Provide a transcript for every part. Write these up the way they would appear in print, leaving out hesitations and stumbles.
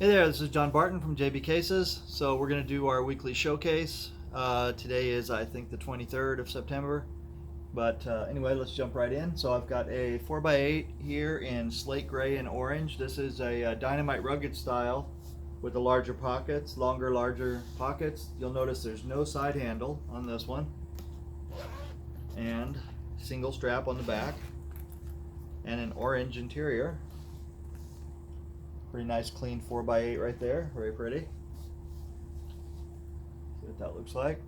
Hey there, this is John Barton from JB Cases. So we're going to do our weekly showcase. Today is, I think, the 23rd of September. But anyway, let's jump right in. So I've got a 4x8 here in slate gray and orange. This is a Dynamite Rugged style with the larger pockets, larger pockets. You'll notice there's no side handle on this one. And single strap on the back. And an orange interior. Pretty nice clean 4x8 right there, very pretty. See what that looks like.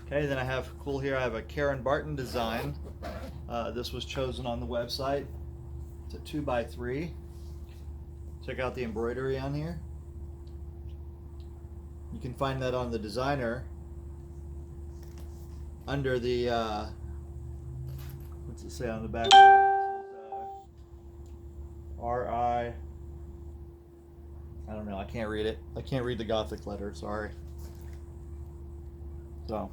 Okay, then I have cool here, I have a Karen Barton design. This was chosen on the website. It's a 2x3. Check out the embroidery on here. You can find that on the designer under the, what's it say on the back there? R-I, I don't know, I can't read it. I can't read the Gothic letter, sorry. So,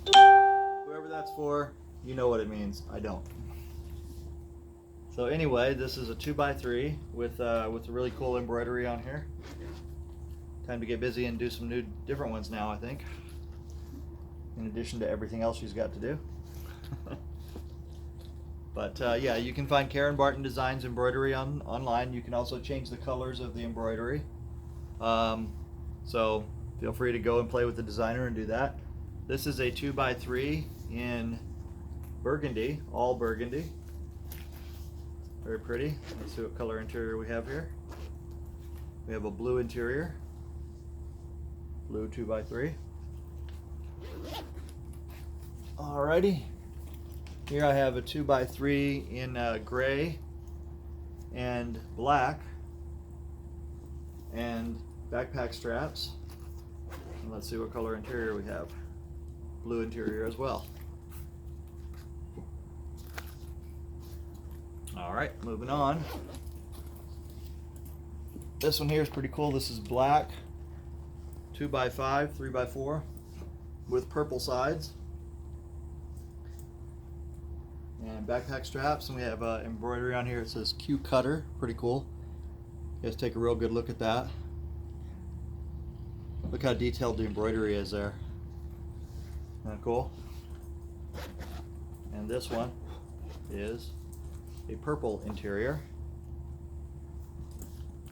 whoever that's for, you know what it means. I don't. So anyway, this is a 2x3 with a really cool embroidery on here. Time to get busy and do some new, different ones now, I think. In addition to everything else she's got to do. But yeah, you can find Karen Barton Designs embroidery online. You can also change the colors of the embroidery. So feel free to go and play with the designer and do that. This is a 2x3 in burgundy, all burgundy. Very pretty. Let's see what color interior we have here. We have a blue interior. Blue 2x3. Alrighty. Here I have a 2x3 in gray and black and backpack straps. And let's see what color interior we have. Blue interior as well. Alright, moving on. This one here is pretty cool. This is black 2x5, 3x4 with purple sides. And backpack straps, and we have embroidery on here. It says Q Cutter, pretty cool. You guys take a real good look at that. Look how detailed the embroidery is there. Isn't that cool? And this one is a purple interior.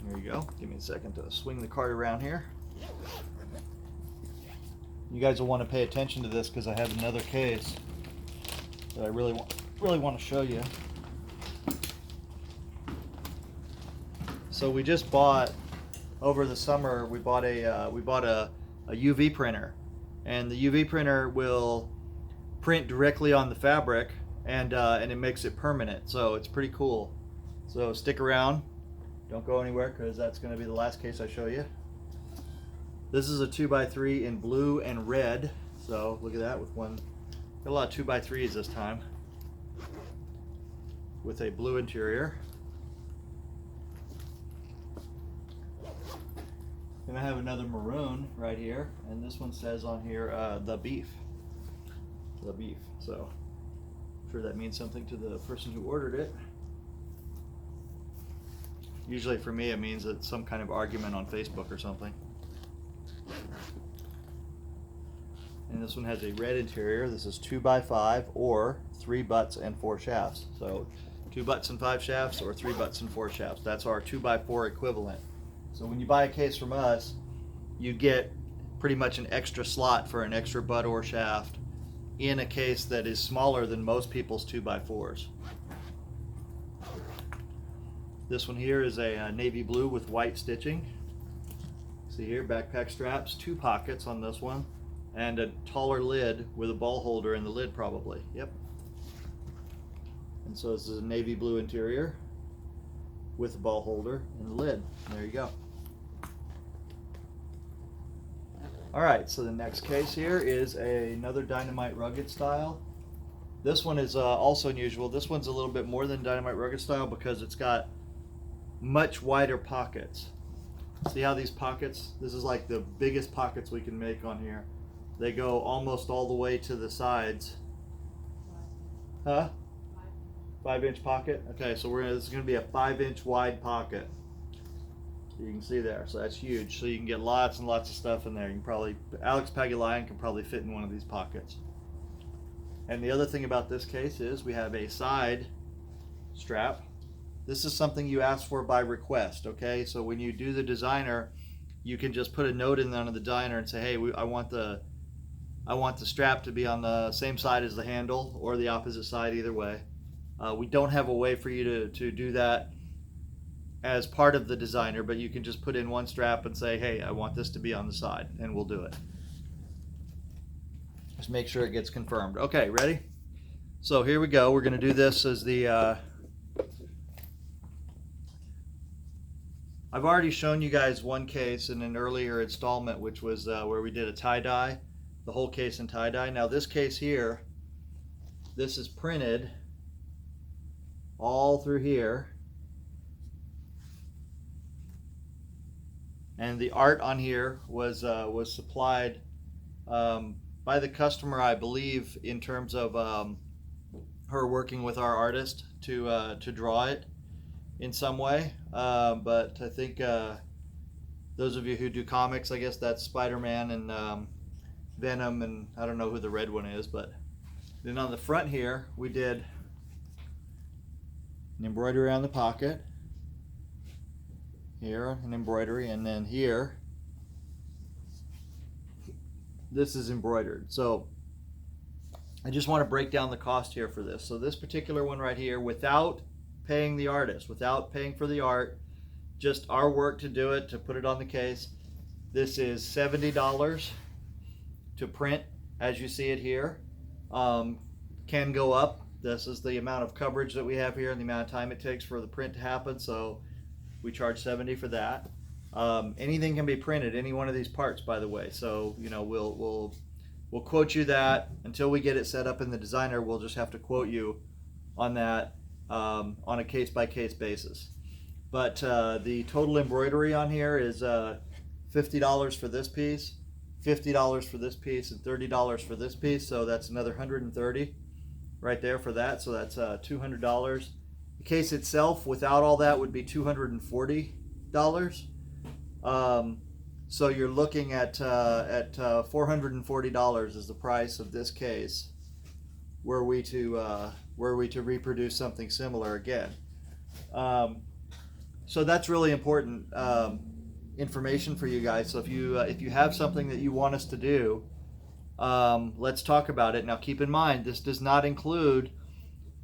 There you go. Give me a second to swing the cart around here. You guys will want to pay attention to this because I have another case that I really want to show you. So we just bought, over the summer, we bought a UV printer, and the UV printer will print directly on the fabric, and it makes it permanent. So it's pretty cool. So stick around, don't go anywhere, because that's going to be the last case I show you. This is a 2x3 in blue and red. So look at that, with one. Got a lot of 2x3s this time, with a blue interior. Then I have another maroon right here, and this one says on here, the beef. The beef. So I'm sure that means something to the person who ordered it. Usually for me it means it's some kind of argument on Facebook or something. And this one has a red interior. This is 2x5 or 3 butts and 4 shafts. So 2 butts and 5 shafts or 3 butts and 4 shafts. That's our 2x4 equivalent. So when you buy a case from us, you get pretty much an extra slot for an extra butt or shaft in a case that is smaller than most people's 2x4s. This one here is a navy blue with white stitching. See here, backpack straps, 2 pockets on this one, and a taller lid with a ball holder in the lid probably. Yep. And so this is a navy blue interior with a ball holder and the lid. There you go. Alright, so the next case here is another Dynamite Rugged style. This one is also unusual. This one's a little bit more than Dynamite Rugged style because it's got much wider pockets. See how these pockets, this is like the biggest pockets we can make on here. They go almost all the way to the sides. Huh? 5-inch pocket. Okay, so this is going to be a 5-inch wide pocket. You can see there, so that's huge. So you can get lots and lots of stuff in there. You can probably, Alex Pagulayan can probably fit in one of these pockets. And the other thing about this case is we have a side strap. This is something you ask for by request, okay? So when you do the designer, you can just put a note in on the designer and say, hey, I want the strap to be on the same side as the handle or the opposite side, either way. We don't have a way for you to do that as part of the designer, but you can just put in one strap and say, hey, I want this to be on the side, and we'll do it. Just make sure it gets confirmed. Okay, ready? So here we go. We're going to do this as the I've already shown you guys one case in an earlier installment, which was where we did a tie-dye, the whole case in tie-dye. Now this case here, this is printed all through here. And the art on here was supplied by the customer, I believe, in terms of her working with our artist to draw it in some way. But I think those of you who do comics, I guess that's Spider-Man and Venom, and I don't know who the red one is. But then on the front here, we did an embroidery on the pocket. Here, an embroidery, and then here, this is embroidered. So I just want to break down the cost here for this. So this particular one right here, without paying the artist, without paying for the art, just our work to do it, to put it on the case, this is $70 to print, as you see it here. Can go up. This is the amount of coverage that we have here and the amount of time it takes for the print to happen. So we charge $70 for that. Anything can be printed, any one of these parts, by the way. So we'll quote you that until we get it set up in the designer. We'll just have to quote you on that on a case-by-case basis. But the total embroidery on here is $50 for this piece, $50 for this piece, and $30 for this piece. So that's another $130 right there for that. So that's $200. The case itself, without all that, would be $240. So you're looking at $440 is the price of this case. Were we to reproduce something similar again, so that's really important information for you guys. So if you have something that you want us to do, let's talk about it. Now, keep in mind, this does not include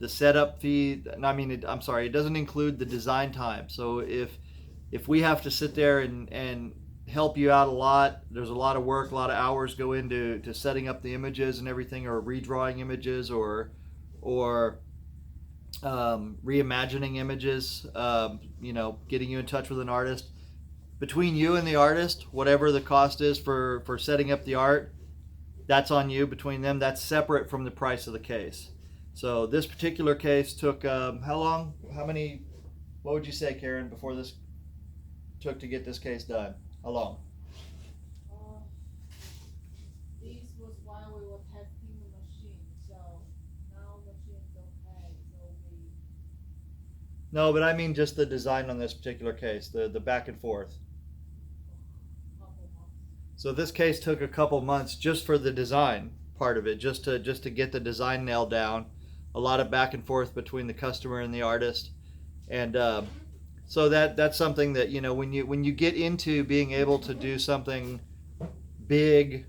the setup fee. I'm sorry, it doesn't include the design time. So if we have to sit there and help you out a lot, there's a lot of work, a lot of hours go into setting up the images and everything, or redrawing images, or reimagining images, getting you in touch with an artist. Between you and the artist, whatever the cost is for setting up the art, that's on you. Between them, that's separate from the price of the case. So this particular case took how long? What would you say, Karen, before this took to get this case done? How long? This was while we were testing the machine, so now the machine's okay. No, but I mean just the design on this particular case, the back and forth. Couple months. So this case took a couple months just for the design part of it, just to get the design nailed down. A lot of back and forth between the customer and the artist, and so that's something that when you get into being able to do something big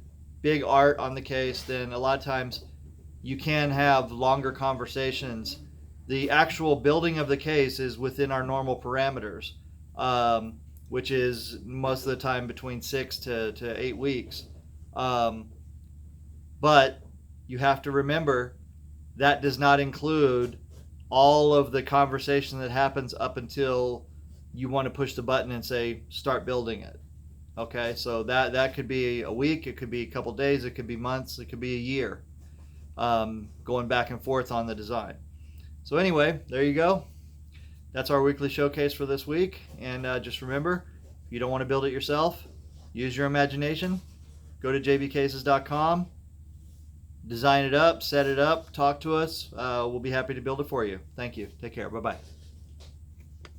art on the case, then a lot of times you can have longer conversations. The actual building of the case is within our normal parameters, which is most of the time between 6 to 8 weeks. But you have to remember that does not include all of the conversation that happens up until you want to push the button and say start building it. Okay, so that could be a week, it could be a couple days, it could be months, it could be a year, going back and forth on the design. So anyway, there you go. That's our weekly showcase for this week. And just remember, if you don't want to build it yourself, use your imagination. Go to jbcases.com. design it up, set it up, talk to us. We'll be happy to build it for you. Thank you. Take care. Bye bye.